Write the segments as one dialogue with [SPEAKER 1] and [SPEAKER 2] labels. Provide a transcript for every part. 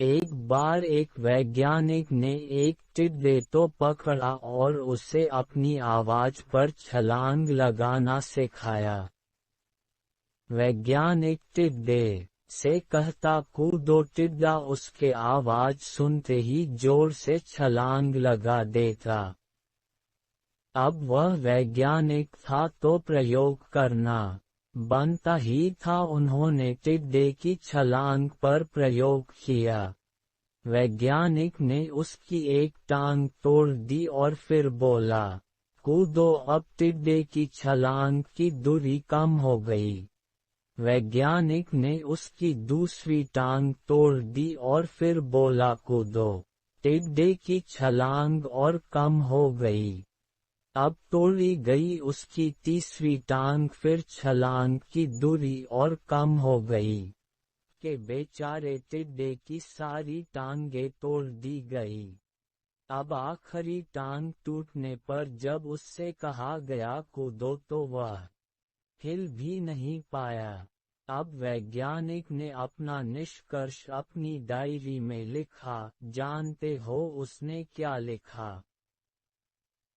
[SPEAKER 1] एक बार एक वैज्ञानिक ने एक टिड्डे तो पकड़ा और उसे अपनी आवाज पर छलांग लगाना सिखाया। वैज्ञानिक टिड्डे से कहता कूदो, टिड्डा उसके आवाज सुनते ही जोर से छलांग लगा देता। अब वह वैज्ञानिक था तो प्रयोग करना बनता ही था। उन्होंने टिड्डे की छलांग पर प्रयोग किया। वैज्ञानिक ने उसकी एक टांग तोड़ दी और फिर बोला, कूदो। अब टिड्डे की छलांग की दूरी कम हो गई। वैज्ञानिक ने उसकी दूसरी टांग तोड़ दी और फिर बोला, कूदो। टिड्डे की छलांग और कम हो गई। अब तोड़ी गई उसकी तीसरी टांग, फिर छलांग की दूरी और कम हो गई कि बेचारे टिड्डे की सारी टांगें तोड़ दी गई। अब आखिरी टांग टूटने पर जब उससे कहा गया कूदो तो वह हिल भी नहीं पाया। अब वैज्ञानिक ने अपना निष्कर्ष अपनी डायरी में लिखा। जानते हो उसने क्या लिखा?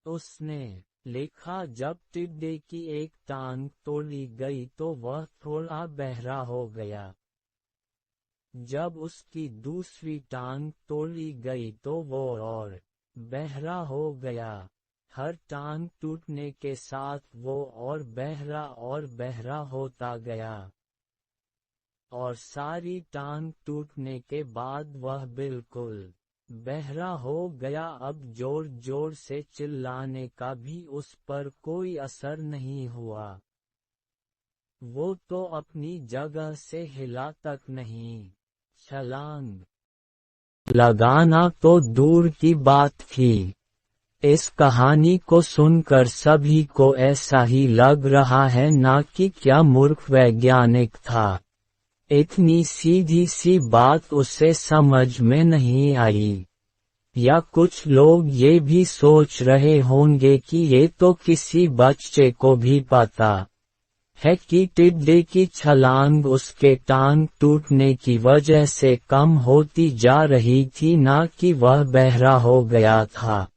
[SPEAKER 1] उसने लिखा, जब टिड्डे की एक टांग तोड़ी गई तो वह थोड़ा बहरा हो गया। जब उसकी दूसरी टांग तोड़ी गई तो वो और बहरा हो गया। हर टांग टूटने के साथ वो और बहरा होता गया। और सारी टांग टूटने के बाद वह बिल्कुल बहरा हो गया। अब जोर जोर से चिल्लाने का भी उस पर कोई असर नहीं हुआ। वो तो अपनी जगह से हिला तक नहीं। छलांग लगाना तो दूर की बात थी। इस कहानी को सुनकर सभी को ऐसा ही लग रहा है ना कि क्या मूर्ख वैज्ञानिक था। इतनी सीधी सी बात उसे समझ में नहीं आई। या कुछ लोग ये भी सोच रहे होंगे कि ये तो किसी बच्चे को भी पता है कि टिड्डे की छलांग उसके टांग टूटने की वजह से कम होती जा रही थी, ना कि वह बहरा हो गया था।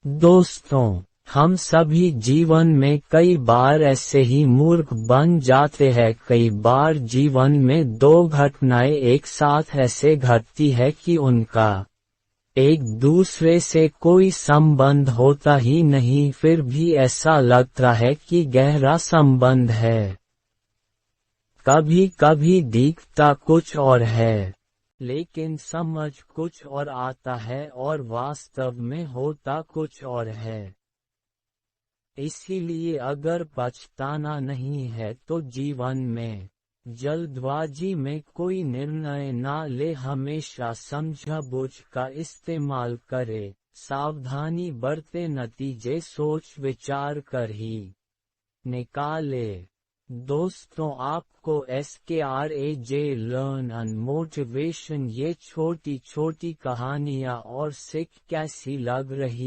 [SPEAKER 1] दोस्तों, हम सभी जीवन में कई बार ऐसे ही मूर्ख बन जाते हैं। कई बार जीवन में दो घटनाएं एक साथ ऐसे घटती है कि उनका एक दूसरे से कोई संबंध होता ही नहीं, फिर भी ऐसा लगता है कि गहरा संबंध है। कभी कभी दिखता कुछ और है, लेकिन समझ कुछ और आता है और वास्तव में होता कुछ और है। इसीलिए अगर पछताना नहीं है तो जीवन में जल्दबाजी में कोई निर्णय ना ले, हमेशा समझ-बूझ का इस्तेमाल करे, सावधानी बरते, नतीजे सोच विचार कर ही निकाले। दोस्तों, आपको SKRAJ लर्न एंड मोटिवेशन ये छोटी छोटी कहानियाँ और सिख कैसी लग रही